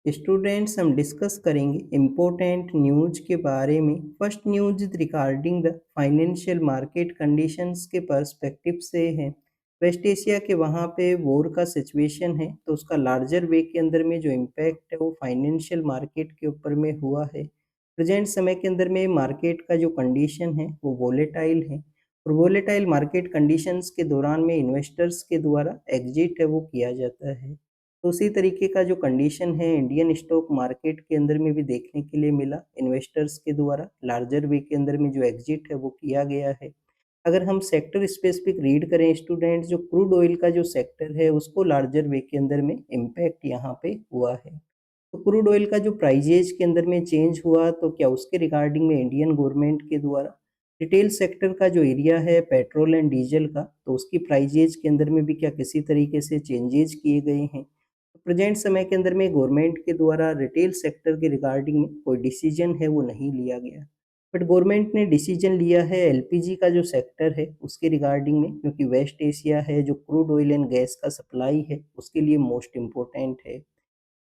Students हम discuss करेंगे important news के बारे में। First news regarding the financial market conditions के पर्सपेक्टिव से है। वेस्ट एशिया के वहाँ पे वॉर का सिचुएशन है, तो उसका लार्जर वे के अंदर में जो इम्पैक्ट है वो फाइनेंशियल मार्केट के ऊपर में हुआ है। प्रेजेंट समय के अंदर में मार्केट का जो कंडीशन है वो वोलेटाइल है, और वोलेटाइल मार्केट कंडीशंस के दौरान में इन्वेस्टर्स के द्वारा एग्जिट है वो किया जाता है। तो उसी तरीके का जो कंडीशन है इंडियन स्टॉक मार्केट के अंदर में भी देखने के लिए मिला। इन्वेस्टर्स के द्वारा लार्जर वे के अंदर में जो एग्जिट है वो किया गया है। अगर हम सेक्टर स्पेसिफिक रीड करें स्टूडेंट्स, जो क्रूड ऑयल का जो सेक्टर है उसको लार्जर वे के अंदर में इम्पैक्ट यहाँ पे हुआ है। तो क्रूड ऑयल का जो प्राइजेज के अंदर में चेंज हुआ, तो क्या उसके रिगार्डिंग में इंडियन गवर्नमेंट के द्वारा रिटेल सेक्टर का जो एरिया है पेट्रोल एंड डीजल का, तो उसकी प्राइजेज के अंदर में भी क्या किसी तरीके से चेंजेज किए गए हैं। तो प्रेजेंट समय के अंदर में गवर्नमेंट के द्वारा रिटेल सेक्टर के रिगार्डिंग में कोई डिसीजन है वो नहीं लिया गया, बट गवर्नमेंट ने डिसीजन लिया है एलपीजी का जो सेक्टर है उसके रिगार्डिंग में, क्योंकि वेस्ट एशिया है जो क्रूड ऑयल एंड गैस का सप्लाई है उसके लिए मोस्ट इम्पोर्टेंट है।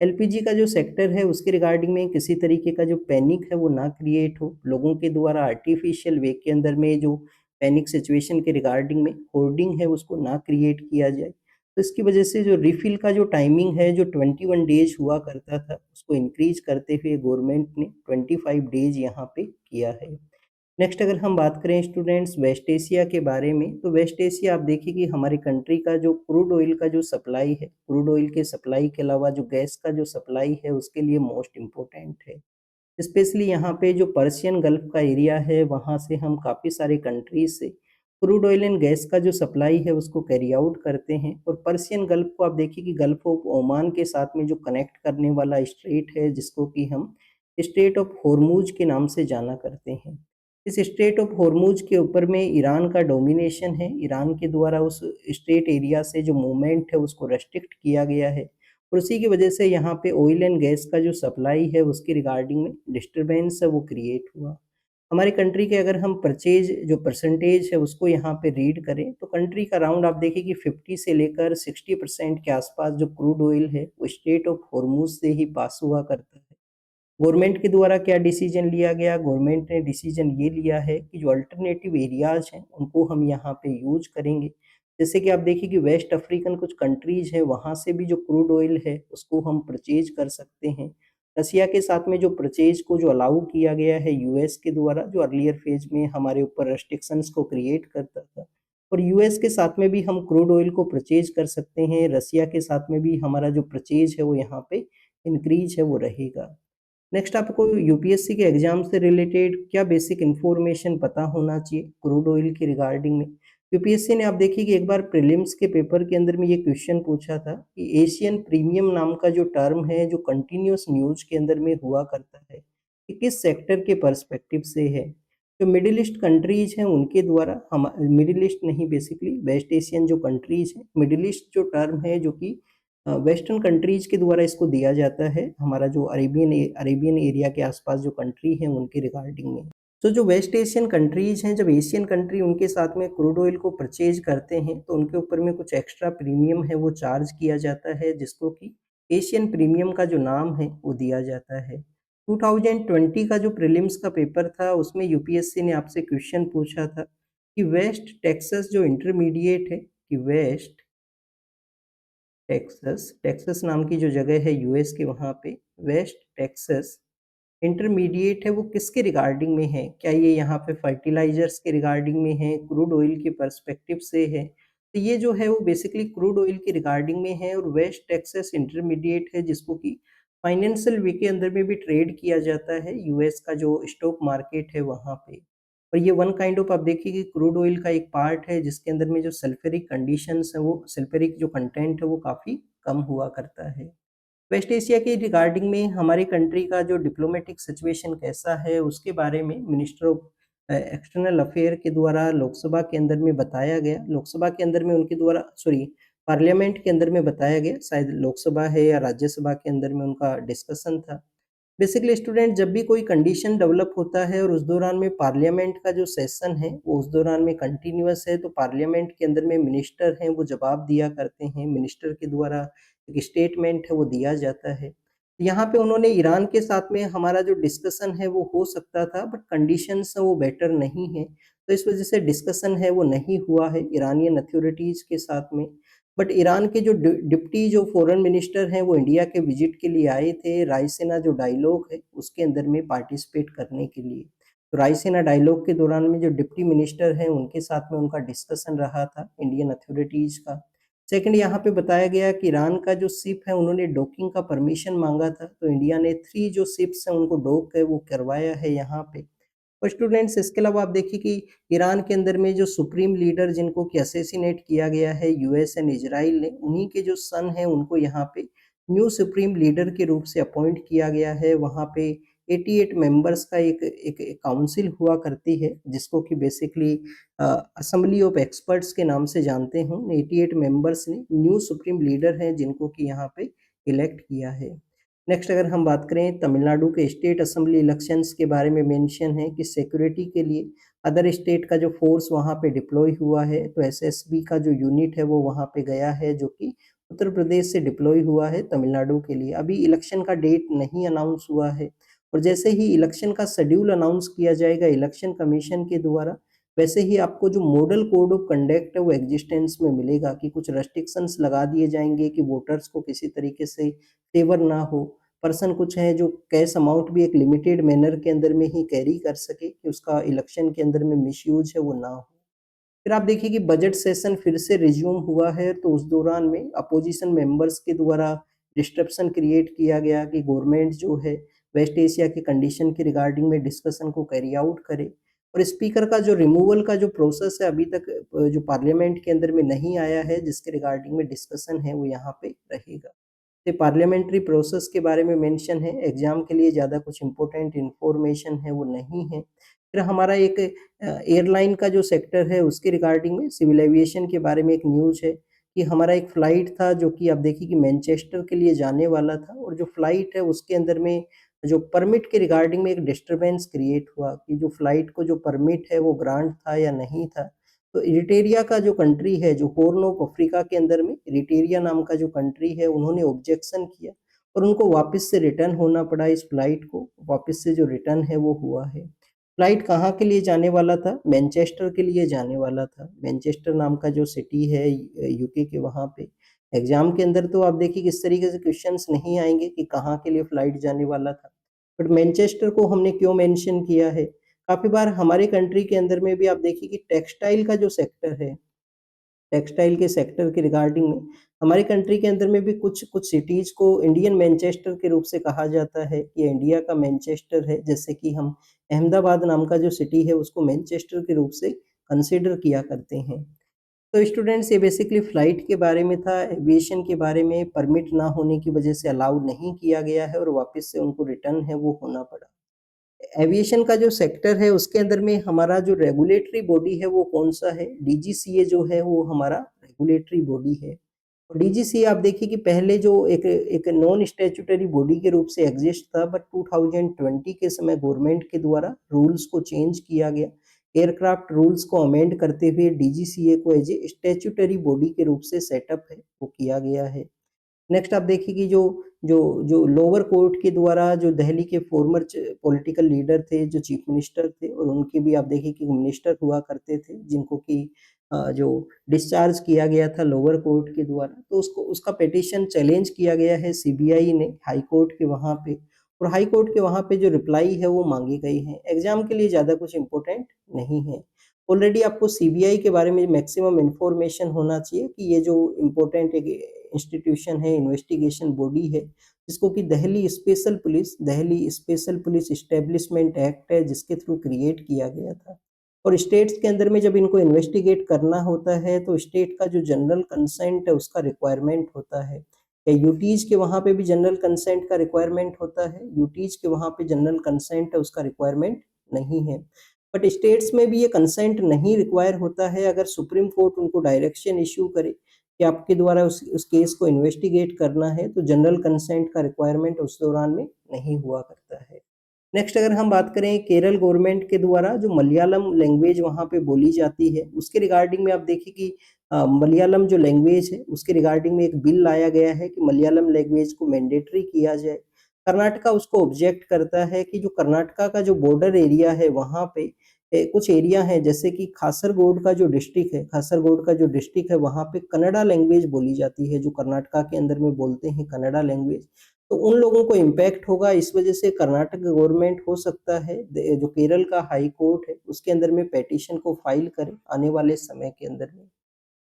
एलपीजी का जो सेक्टर है उसके रिगार्डिंग में किसी तरीके का जो पैनिक है वो ना क्रिएट हो, लोगों के द्वारा आर्टिफिशियल वे के अंदर में जो पैनिक सिचुएशन के रिगार्डिंग में होर्डिंग है उसको ना क्रिएट किया जाए। तो इसकी वजह से जो रिफिल का जो टाइमिंग है जो 21 डेज हुआ करता था उसको इंक्रीज करते हुए गवर्नमेंट ने 25 डेज यहाँ पे किया है। नेक्स्ट अगर हम बात करें स्टूडेंट्स वेस्ट एशिया के बारे में, तो वेस्ट एशिया आप देखिए कि हमारी कंट्री का जो क्रूड ऑयल का जो सप्लाई है, क्रूड ऑयल के सप्लाई के अलावा जो गैस का जो सप्लाई है उसके लिए मोस्ट इम्पोर्टेंट है। स्पेशली यहाँ पे जो पर्शियन गल्फ का एरिया है वहाँ से हम काफ़ी सारे कंट्रीज से क्रूड ऑयल एंड गैस का जो सप्लाई है उसको कैरी आउट करते हैं। और पर्शियन गल्फ को आप देखिए कि गल्फ ऑफ ओमान के साथ में जो कनेक्ट करने वाला स्ट्रेट है जिसको कि हम स्ट्रेट ऑफ हॉर्मूज के नाम से जाना करते हैं। इस स्ट्रेट ऑफ हॉर्मूज के ऊपर में ईरान का डोमिनेशन है, ईरान के द्वारा उस स्ट्रेट एरिया से जो मूवमेंट है उसको रेस्ट्रिक्ट किया गया है, और उसी की वजह से यहाँ पे ऑयल एंड गैस का जो सप्लाई है उसके रिगार्डिंग में डिस्टरबेंस है वो क्रिएट हुआ। हमारी कंट्री के अगर हम परचेज जो परसेंटेज है उसको यहाँ पे रीड करें, तो कंट्री का अराउंड आप देखिए कि 50 से लेकर 60% के आसपास जो क्रूड ऑयल है वो स्ट्रेट ऑफ हॉर्मूज से ही पास हुआ करता है। गवर्नमेंट के द्वारा क्या डिसीजन लिया गया, गवर्नमेंट ने डिसीजन ये लिया है कि जो अल्टरनेटिव एरियाज हैं उनको हम यहाँ पे यूज करेंगे। जैसे कि आप देखिए कि वेस्ट अफ्रीकन कुछ कंट्रीज है वहाँ से भी जो क्रूड ऑयल है उसको हम परचेज कर सकते हैं। रसिया के साथ में जो परचेज को जो अलाउ किया गया है यूएस के द्वारा, जो अर्लियर फेज में हमारे ऊपर रेस्ट्रिक्शंस को क्रिएट करता था, और यूएस के साथ में भी हम क्रूड ऑयल को परचेज कर सकते हैं। रसिया के साथ में भी हमारा जो परचेज है वो यहाँ पे इंक्रीज है वो रहेगा। नेक्स्ट आपको यूपीएससी के एग्जाम से रिलेटेड क्या बेसिक इन्फॉर्मेशन पता होना चाहिए क्रूड ऑयल की रिगार्डिंग में। यूपीएससी ने आप देखिए कि एक बार प्रीलिम्स के पेपर के अंदर में ये क्वेश्चन पूछा था कि एशियन प्रीमियम नाम का जो टर्म है जो कंटिन्यूअस न्यूज के अंदर में हुआ करता है, कि किस सेक्टर के पर्सपेक्टिव से है। जो मिडिल ईस्ट कंट्रीज हैं उनके द्वारा, हम मिडिल ईस्ट नहीं बेसिकली वेस्ट एशियन जो कंट्रीज हैं, मिडिल ईस्ट जो टर्म है जो कि वेस्टर्न कंट्रीज के द्वारा इसको दिया जाता है, हमारा जो अरेबियन एरिया के आसपास जो कंट्री है उनके रिगार्डिंग में। तो जो वेस्ट एशियन कंट्रीज हैं, जब एशियन कंट्री उनके साथ में क्रूड ऑयल को परचेज करते हैं तो उनके ऊपर में कुछ एक्स्ट्रा प्रीमियम है वो चार्ज किया जाता है, जिसको कि एशियन प्रीमियम का जो नाम है वो दिया जाता है। 2020 का जो प्रीलिम्स का पेपर था उसमें यूपीएससी ने आपसे क्वेश्चन पूछा था कि वेस्ट टेक्सास जो इंटरमीडिएट है, कि वेस्ट टेक्सास टेक्सास नाम की जो जगह है यूएस के, वहाँ पे वेस्ट टेक्सास इंटरमीडिएट है वो किसके रिगार्डिंग में है। क्या ये यहाँ पे फर्टिलाइजर्स के रिगार्डिंग में है, क्रूड ऑयल के पर्सपेक्टिव से है। तो ये जो है वो बेसिकली क्रूड ऑयल के रिगार्डिंग में है, और वेस्ट टेक्सास इंटरमीडिएट है जिसको कि फाइनेंशियल वे के अंदर में भी ट्रेड किया जाता है यूएस का जो स्टॉक मार्केट है वहाँ पे। और ये वन काइंड ऑफ आप देखिए कि क्रूड ऑयल का एक पार्ट है जिसके अंदर में जो सल्फ्यूरिक कंडीशंस है वो सल्फ्यूरिक जो कंटेंट है वो काफ़ी कम हुआ करता है। वेस्ट एशिया के रिगार्डिंग में हमारी कंट्री का जो डिप्लोमेटिक सिचुएशन कैसा है उसके बारे में मिनिस्टर ऑफ एक्सटर्नल अफेयर के द्वारा लोकसभा के अंदर में बताया गया। लोकसभा के अंदर में उनके द्वारा सॉरी पार्लियामेंट के अंदर में बताया गया, शायद लोकसभा है या राज्यसभा के अंदर में उनका डिस्कशन था। बेसिकली स्टूडेंट जब भी कोई कंडीशन डेवलप होता है और उस दौरान में पार्लियामेंट का जो सेशन है वो उस दौरान में कंटिन्यूअस है, तो पार्लियामेंट के अंदर में मिनिस्टर हैं वो जवाब दिया करते हैं, मिनिस्टर के द्वारा एक स्टेटमेंट है वो दिया जाता है। यहाँ पे उन्होंने ईरान के साथ में हमारा जो डिस्कशन है वो हो सकता था, बट कंडीशंस वो बेटर नहीं है, तो इस वजह से डिस्कशन है वो नहीं हुआ है ईरानियन अथॉरिटीज़ के साथ में। बट ईरान के जो डिप्टी जो फॉरेन मिनिस्टर हैं वो इंडिया के विजिट के लिए आए थे, रायसीना जो डायलॉग है उसके अंदर में पार्टिसिपेट करने के लिए। तो रायसीना डायलॉग के दौरान में जो डिप्टी मिनिस्टर हैं उनके साथ में उनका डिस्कशन रहा था इंडियन अथॉरिटीज़ का। सेकंड यहाँ पे बताया गया कि ईरान का जो शिप है उन्होंने डॉकिंग का परमिशन माँगा था, तो इंडिया ने 3 जो शिप्स हैं उनको डॉक है वो करवाया है यहाँ पे। और स्टूडेंट्स इसके अलावा आप देखिए कि ईरान के अंदर में जो सुप्रीम लीडर जिनको कि असैसिनेट किया गया है यूएस एंड इज़राइल ने, उन्हीं के जो सन हैं उनको यहाँ पे न्यू सुप्रीम लीडर के रूप से अपॉइंट किया गया है। वहाँ पे 88 मेंबर्स का एक काउंसिल हुआ करती है जिसको कि बेसिकली असेंबली ऑफ एक्सपर्ट्स के नाम से जानते हैं। 88 मेंबर्स ने न्यू सुप्रीम लीडर हैं जिनको कि यहाँ पे इलेक्ट किया है। नेक्स्ट अगर हम बात करें तमिलनाडु के स्टेट असेंबली इलेक्शंस के बारे में मेंशन है कि सिक्योरिटी के लिए अदर स्टेट का जो फोर्स वहाँ पे डिप्लॉय हुआ है, तो एसएसबी का जो यूनिट है वो वहाँ पे गया है जो कि उत्तर प्रदेश से डिप्लॉय हुआ है तमिलनाडु के लिए। अभी इलेक्शन का डेट नहीं अनाउंस हुआ है, और जैसे ही इलेक्शन का शेड्यूल अनाउंस किया जाएगा इलेक्शन कमीशन के द्वारा, वैसे ही आपको जो मॉडल कोड ऑफ कंडक्ट है वो एग्जिस्टेंस में मिलेगा कि कुछ रेस्ट्रिक्शंस लगा दिए जाएंगे कि वोटर्स को किसी तरीके से फेवर ना हो। पर्सन कुछ है जो कैश अमाउंट भी एक लिमिटेड मैनर के अंदर में ही कैरी कर सके कि उसका इलेक्शन के अंदर में मिसयूज है वो ना हो। फिर आप देखिए कि बजट सेशन फिर से रिज्यूम हुआ है, तो उस दौरान में अपोजिशन मेंबर्स के द्वारा डिस्ट्रप्शन क्रिएट किया गया कि गवर्नमेंट जो है वेस्ट एशिया की कंडीशन के रिगार्डिंग में डिस्कशन को कैरी आउट करे। और स्पीकर का जो रिमूवल का जो प्रोसेस है अभी तक जो पार्लियामेंट के अंदर में नहीं आया है, जिसके रिगार्डिंग में डिस्कशन है वो यहाँ पे रहेगा। ये पार्लियामेंट्री प्रोसेस के बारे में मेंशन है, एग्जाम के लिए ज़्यादा कुछ इम्पोर्टेंट इन्फॉर्मेशन है वो नहीं है। फिर हमारा एक एयरलाइन का जो सेक्टर है उसके रिगार्डिंग में सिविल एविएशन के बारे में एक न्यूज़ है कि हमारा एक फ़्लाइट था जो कि आप देखिए कि मैनचेस्टर के लिए जाने वाला था, और जो फ़्लाइट है उसके अंदर में जो परमिट के रिगार्डिंग में एक डिस्टर्बेंस क्रिएट हुआ कि जो फ़्लाइट को जो परमिट है वो ग्रांट था या नहीं था। तो इरिट्रिया का जो कंट्री है, जो हॉर्न ऑफ अफ्रीका के अंदर में इरिट्रिया नाम का जो कंट्री है, उन्होंने ऑब्जेक्शन किया और उनको वापस से रिटर्न होना पड़ा। इस फ्लाइट को वापस से जो रिटर्न है वो हुआ है। फ्लाइट कहाँ के लिए जाने वाला था? मैनचेस्टर के लिए जाने वाला था। मैनचेस्टर नाम का जो सिटी है यूके के, वहाँ पे एग्जाम के अंदर तो आप देखिए किस तरीके से क्वेश्चंस नहीं आएंगे कि कहाँ के लिए फ्लाइट जाने वाला था, बट मैनचेस्टर को हमने क्यों मेंशन किया है? काफ़ी बार हमारे कंट्री के अंदर में भी आप देखिए कि टेक्सटाइल का जो सेक्टर है, टेक्सटाइल के सेक्टर के रिगार्डिंग में हमारी कंट्री के अंदर में भी कुछ कुछ सिटीज़ को इंडियन मैनचेस्टर के रूप से कहा जाता है कि इंडिया का मैनचेस्टर है। जैसे कि हम अहमदाबाद नाम का जो सिटी है उसको मैनचेस्टर के रूप से कंसीडर किया करते हैं। तो स्टूडेंट्स ये बेसिकली फ्लाइट के बारे में था, एविएशन के बारे में परमिट ना होने की वजह से अलाउ नहीं किया गया है और वापस से उनको रिटर्न है वो होना पड़ा। एविएशन का जो सेक्टर है उसके अंदर में हमारा जो रेगुलेटरी बॉडी है वो कौन-सा है? डीजीसीए जो है वो हमारा रेगुलेटरी बॉडी है। और डीजीसीए आप देखिए कि पहले जो एक एक नॉन स्टैट्यूटरी बॉडी के रूप से एग्जिस्ट था, बट 2020 के समय गवर्नमेंट के द्वारा रूल्स को चेंज किया गया। एयरक्राफ्ट रूल्स को अमेंड करते हुए डीजीसीए को एज़ ए स्टैट्यूटरी बॉडी के रूप से सेटअप है वो किया गया है। नेक्स्ट आप देखिए कि जो जो जो लोअर कोर्ट के द्वारा जो दिल्ली के फॉर्मर पॉलिटिकल लीडर थे, जो चीफ मिनिस्टर थे, और उनके भी आप देखिए कि मिनिस्टर हुआ करते थे जिनको कि जो डिस्चार्ज किया गया था लोअर कोर्ट के द्वारा, तो उसको उसका पिटीशन चैलेंज किया गया है सीबीआई ने हाई कोर्ट के वहाँ पे, और हाई कोर्ट के वहाँ पे जो रिप्लाई है वो मांगी गई है। एग्जाम के लिए ज़्यादा कुछ इम्पोर्टेंट नहीं है। ऑलरेडी आपको सीबीआई के बारे में मैक्सिमम इन्फॉर्मेशन होना चाहिए कि ये जो इम्पोर्टेंट एक इंस्टीट्यूशन है, इन्वेस्टिगेशन बॉडी है, जिसको कि Delhi special police establishment act है जिसके थ्रू क्रिएट किया गया था। और स्टेट्स के अंदर में जब इनको इन्वेस्टिगेट करना होता है तो स्टेट का जो जनरल कंसेंट है उसका रिक्वायरमेंट होता है। या यूटीज के वहाँ पे भी जनरल कंसेंट का रिक्वायरमेंट होता है, यूटीज के वहाँ पे जनरल कंसेंट है उसका रिक्वायरमेंट नहीं है। बट स्टेट्स में भी ये कंसेंट नहीं रिक्वायर होता है अगर सुप्रीम कोर्ट उनको डायरेक्शन इश्यू करे कि आपके द्वारा उस केस को इन्वेस्टिगेट करना है, तो जनरल कंसेंट का रिक्वायरमेंट उस दौरान में नहीं हुआ करता है। नेक्स्ट अगर हम बात करें केरल गवर्नमेंट के द्वारा जो मलयालम लैंग्वेज वहाँ पे बोली जाती है उसके रिगार्डिंग में आप देखिए कि मलयालम जो लैंग्वेज है उसके रिगार्डिंग में एक बिल लाया गया है कि मलयालम लैंग्वेज को मैंडेटरी किया जाए। कर्नाटका उसको ऑब्जेक्ट करता है कि जो कर्नाटका का जो बॉर्डर एरिया है वहाँ पे कुछ एरिया है जैसे कि कासरगोड का जो डिस्ट्रिक्ट है, कासरगोड का जो डिस्ट्रिक्ट है वहाँ पे कन्नड़ा लैंग्वेज बोली जाती है, जो कर्नाटका के अंदर में बोलते हैं कन्नड़ा लैंग्वेज। तो उन लोगों को इम्पैक्ट होगा, इस वजह से कर्नाटक गवर्नमेंट हो सकता है जो केरल का हाई कोर्ट है उसके अंदर में पेटिशन को फाइल करे आने वाले समय के अंदर में।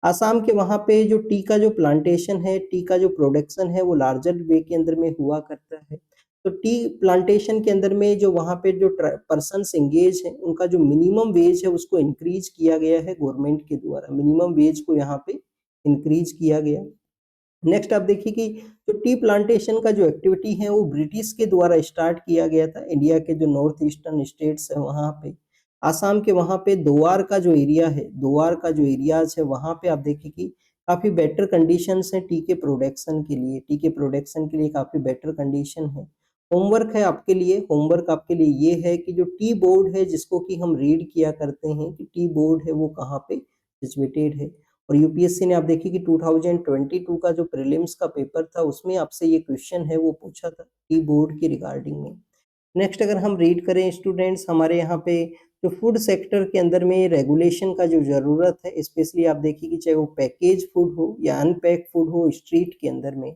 आसाम के वहाँ पे जो टी का जो प्लांटेशन है, टी का जो प्रोडक्शन है वो लार्जर वे के अंदर में हुआ करता है। तो टी प्लांटेशन के अंदर में जो वहाँ पे जो पर्सन्स एंगेज हैं उनका जो मिनिमम वेज है उसको इंक्रीज किया गया है गवर्नमेंट के द्वारा, मिनिमम वेज को यहाँ पे इंक्रीज किया गया। नेक्स्ट आप देखिए कि जो टी प्लांटेशन का जो एक्टिविटी है वो ब्रिटिश के द्वारा स्टार्ट किया गया था इंडिया के जो नॉर्थ ईस्टर्न स्टेट्स है वहाँ पे। आसाम के वहाँ पे दोआर का जो एरिया है, दोआर का जो एरियाज है वहाँ पे आप देखिए कि काफ़ी बेटर कंडीशंस हैं टी के प्रोडक्शन के लिए, टी के प्रोडक्शन के लिए काफ़ी बेटर कंडीशन है। होमवर्क है आपके लिए, होमवर्क आपके लिए ये है कि जो टी बोर्ड है जिसको कि हम रीड किया करते हैं कि टी बोर्ड है वो कहाँ पे सिचुएटेड है। और यूपीएससी ने आप देखिए कि 2022 का जो प्रीलिम्स का पेपर था उसमें आपसे ये क्वेश्चन है वो पूछा था की बोर्ड के रिगार्डिंग में। नेक्स्ट अगर हम रीड करें स्टूडेंट्स, हमारे यहाँ पे जो फूड सेक्टर के अंदर में रेगुलेशन का जो ज़रूरत है, स्पेशली आप देखिए कि चाहे वो पैकेज फूड हो या अनपैक फूड हो स्ट्रीट के अंदर में।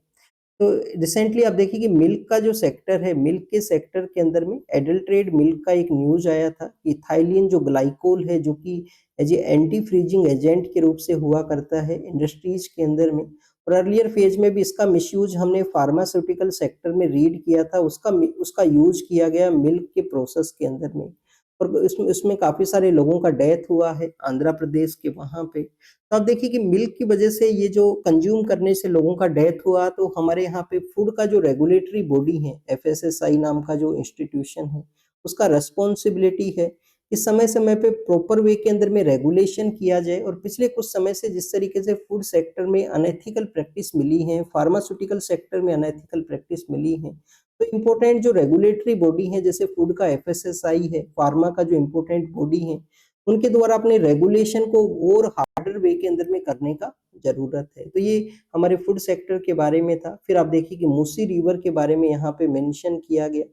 तो रिसेंटली आप देखिए कि मिल्क का जो सेक्टर है, मिल्क के सेक्टर के अंदर में एडल्ट्रेट मिल्क का एक न्यूज़ आया था, इथाइलिन जो ग्लाइकोल है जो कि as a anti freezing agent के रूप से हुआ करता है इंडस्ट्रीज के अंदर में। और अर्लियर फेज में भी इसका मिसयूज हमने फार्मास्यूटिकल सेक्टर में रीड किया था, उसका यूज किया गया मिल्क के प्रोसेस के अंदर में। और इसमें इसमें काफ़ी सारे लोगों का डेथ हुआ है आंध्र प्रदेश के वहाँ पे। तो आप देखिए कि मिल्क की वजह से ये जो कंज्यूम करने से लोगों का डेथ हुआ, तो हमारे यहाँ पे फूड का जो रेगुलेटरी बॉडी है, एफएसएसआई नाम का जो इंस्टीट्यूशन है, उसका रिस्पॉन्सिबिलिटी है कि समय-समय पे प्रॉपर वे के अंदर में रेगुलेशन किया जाए। और पिछले कुछ समय से जिस तरीके से फूड सेक्टर में अनएथिकल प्रैक्टिस मिली है, फार्मास्यूटिकल सेक्टर में अनएथिकल प्रैक्टिस मिली है, तो इम्पोर्टेंट जो रेगुलेटरी बॉडी है जैसे फूड का एफएसएसआई है, फार्मा का जो इम्पोर्टेंट बॉडी है, उनके द्वारा अपने रेगुलेशन को और हार्डर वे के अंदर में करने का ज़रूरत है। तो ये हमारे फूड सेक्टर के बारे में था। फिर आप देखिए कि मूसी रिवर के बारे में यहाँ पे मेंशन किया गया।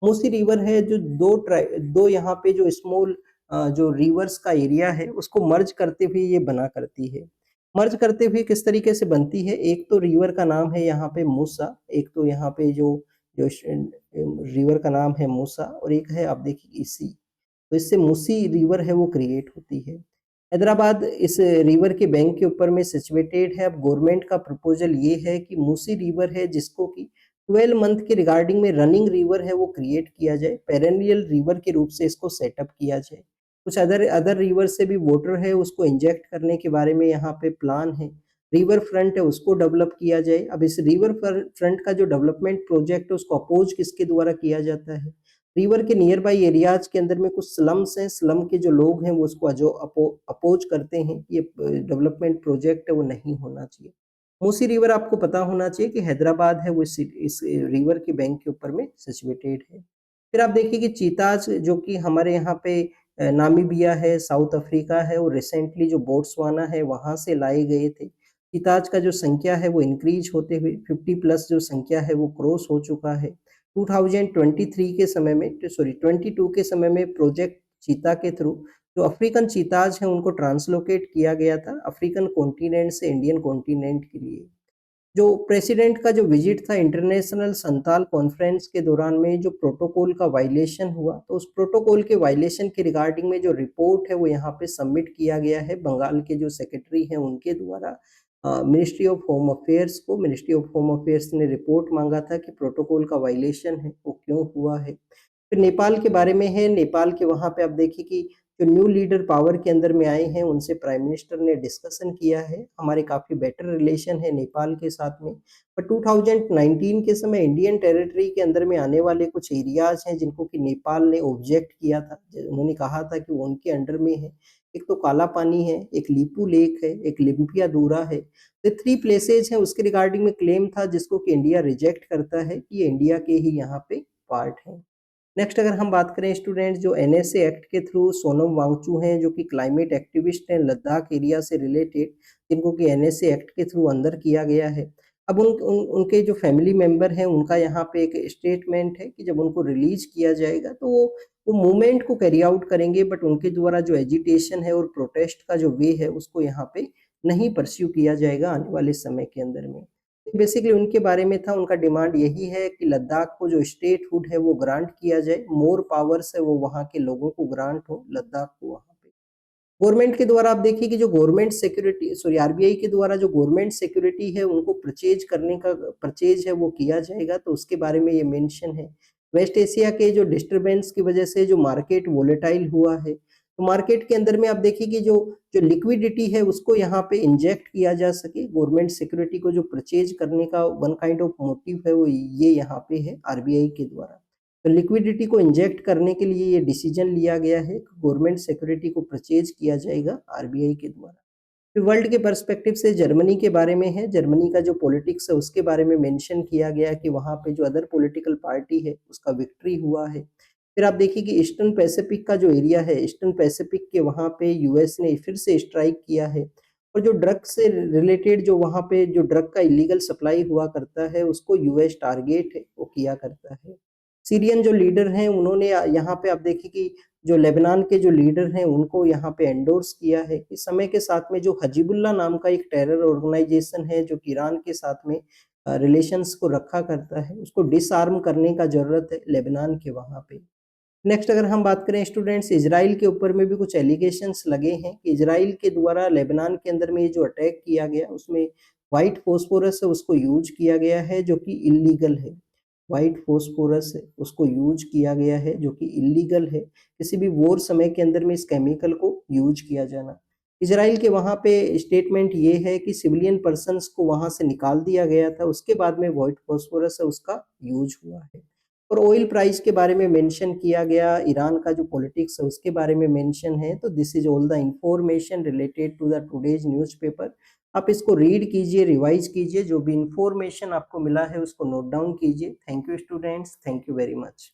मूसी रिवर है जो 2 यहाँ पे जो स्मॉल जो रिवर्स का एरिया है उसको मर्ज करते हुए ये बना करती है। मर्ज करते हुए किस तरीके से बनती है, एक तो रिवर का नाम है यहाँ पे मूसा, एक तो यहाँ पे जो रिवर का नाम है मूसा और एक है आप देखिए इसी। तो इससे मूसी रिवर है वो क्रिएट होती है। हैदराबाद इस रिवर के बैंक के ऊपर में सिचुएटेड है। अब गवर्नमेंट का प्रपोजल ये है कि मूसी रिवर है जिसको कि 12 मंथ के रिगार्डिंग में रनिंग रिवर है वो क्रिएट किया जाए, पेरेनियल रिवर के रूप से इसको सेटअप किया जाए। कुछ अदर अदर रिवर से भी वाटर है उसको इंजेक्ट करने के बारे में यहाँ पे प्लान है। रिवर फ्रंट है उसको डेवलप किया जाए। अब इस रिवर फ्रंट का जो डेवलपमेंट प्रोजेक्ट है उसको अपोज किसके द्वारा किया जाता है? रिवर के नियर बाई एरियाज के अंदर में कुछ स्लम्स हैं, स्लम के जो लोग हैं वो उसको जो अपोज करते हैं कि ये डेवलपमेंट प्रोजेक्ट है वो नहीं होना चाहिए। मूसी रिवर आपको पता होना चाहिए कि हैदराबाद है वो इस रिवर के बैंक के ऊपर में सिचुएटेड है। फिर आप देखिए कि चीताज जो कि हमारे यहाँ पे नामीबिया है, साउथ अफ्रीका है और रिसेंटली जो बोट्सवाना है वहाँ से लाए गए थे। चीताज का जो संख्या है वो इंक्रीज होते हुए 50 प्लस जो संख्या है वो क्रॉस हो चुका है। 2023 के समय में सॉरी 22 के समय में प्रोजेक्ट चीता के थ्रू जो अफ्रीकन चीताज हैं उनको ट्रांसलोकेट किया गया था अफ्रीकन कॉन्टिनेंट से इंडियन कॉन्टिनेंट के लिए। जो प्रेसिडेंट का जो विजिट था इंटरनेशनल संताल कॉन्फ्रेंस के दौरान में जो प्रोटोकॉल का वायलेशन हुआ, तो उस प्रोटोकॉल के वायलेशन के रिगार्डिंग में जो रिपोर्ट है वो यहाँ पे सबमिट किया गया है बंगाल के जो सेक्रेटरी हैं उनके द्वारा मिनिस्ट्री ऑफ होम अफेयर्स को। मिनिस्ट्री ऑफ होम अफेयर्स ने रिपोर्ट मांगा था कि प्रोटोकॉल का वायलेशन है वो क्यों हुआ है। फिर नेपाल के बारे में है, नेपाल के वहाँ पे आप देखिए कि जो न्यू लीडर पावर के अंदर में आए हैं उनसे प्राइम मिनिस्टर ने डिस्कशन किया है, हमारे काफ़ी बेटर रिलेशन है नेपाल के साथ में। पर 2019 के समय इंडियन टेरिटरी के अंदर में आने वाले कुछ एरियाज हैं जिनको कि नेपाल ने ऑब्जेक्ट किया था, उन्होंने कहा था कि वो उनके अंडर में है। एक तो काला पानी है, एक लीपू लेक है, एक लिम्पिया दूरा है। तो 3 प्लेसेज हैं उसके रिगार्डिंग में क्लेम था जिसको कि इंडिया रिजेक्ट करता है कि ये इंडिया के ही यहाँ पे पार्ट है। नेक्स्ट अगर हम बात करें स्टूडेंट्स, जो एनएसए एक्ट के थ्रू सोनम वांगचू हैं जो कि क्लाइमेट एक्टिविस्ट हैं लद्दाख एरिया से रिलेटेड, जिनको कि एनएसए एक्ट के थ्रू अंदर किया गया है। अब उनके जो फैमिली मेंबर हैं उनका यहाँ पे एक स्टेटमेंट है कि जब उनको रिलीज़ किया जाएगा तो वो मूवमेंट को कैरी आउट करेंगे, बट उनके द्वारा जो एजिटेशन है और प्रोटेस्ट का जो वे है उसको यहाँ पे नहीं परस्यू किया जाएगा आने वाले समय के अंदर में। बेसिकली उनके बारे में था, उनका डिमांड यही है कि लद्दाख को जो स्टेटहुड है वो ग्रांट किया जाए, मोर पावर्स है वो वहाँ के लोगों को ग्रांट हो, लद्दाख को वहाँ पे। गवर्नमेंट के द्वारा आप देखिए कि जो गवर्नमेंट सिक्योरिटी सॉरी आरबीआई के द्वारा जो गवर्नमेंट सिक्योरिटी है उनको परचेज है वो किया जाएगा, तो उसके बारे में ये मेंशन है। वेस्ट एशिया के जो डिस्टरबेंस की वजह से जो मार्केट वोलेटाइल हुआ है, तो मार्केट के अंदर में आप देखिए कि जो जो लिक्विडिटी है उसको यहाँ पे इंजेक्ट किया जा सके, गवर्नमेंट सिक्योरिटी को जो परचेज करने का वन काइंड ऑफ मोटिव है वो ये यहाँ पे है आरबीआई के द्वारा। तो लिक्विडिटी को इंजेक्ट करने के लिए ये डिसीजन लिया गया है, गवर्नमेंट सिक्योरिटी को परचेज किया जाएगा आरबीआई के द्वारा। फिर वर्ल्ड के पर्सपेक्टिव से जर्मनी के बारे में है, जर्मनी का जो पॉलिटिक्स है उसके बारे में मेंशन किया गया कि वहाँ पे जो अदर पॉलिटिकल पार्टी है उसका विक्ट्री हुआ है। फिर आप देखिए कि ईस्टर्न पैसिफिक का जो एरिया है, ईस्टर्न पैसिफिक के वहाँ पे यूएस ने फिर से स्ट्राइक किया है और जो ड्रग से रिलेटेड जो वहाँ पे जो ड्रग का इलीगल सप्लाई हुआ करता है उसको यूएस टारगेट है वो किया करता है। सीरियन जो लीडर हैं उन्होंने यहाँ पे आप देखिए कि जो लेबनान के जो लीडर हैं उनको यहाँ पे एंडोर्स किया है कि समय के साथ में जो हजीबुल्लाह नाम का एक टेरर ऑर्गेनाइजेशन है जो कि ईरान के साथ में रिलेशंस को रखा करता है, उसको डिसआर्म करने का ज़रूरत है लेबनान के वहाँ पे। नेक्स्ट अगर हम बात करें स्टूडेंट्स, इजराइल के ऊपर में भी कुछ एलिगेशंस लगे हैं कि इजराइल के द्वारा लेबनान के अंदर में ये जो अटैक किया गया उसमें व्हाइट फास्फोरस है उसको यूज किया गया है जो कि इल्लीगल है। व्हाइट फास्फोरस है उसको यूज किया गया है जो कि इल्लीगल है। किसी भी वॉर समय के अंदर में इस केमिकल को यूज किया जाना। इजराइल के वहाँ पे स्टेटमेंट ये है कि सिविलियन पर्सन्स को वहाँ से निकाल दिया गया था, उसके बाद में व्हाइट फास्फोरस है उसका यूज हुआ है। और ऑयल प्राइस के बारे में मेंशन किया गया, ईरान का जो पॉलिटिक्स है उसके बारे में मेंशन है। तो this is all the information related to the today's newspaper. आप इसको रीड कीजिए, रिवाइज कीजिए, जो भी इंफॉर्मेशन आपको मिला है उसको नोट डाउन कीजिए। Thank you students, thank you very much.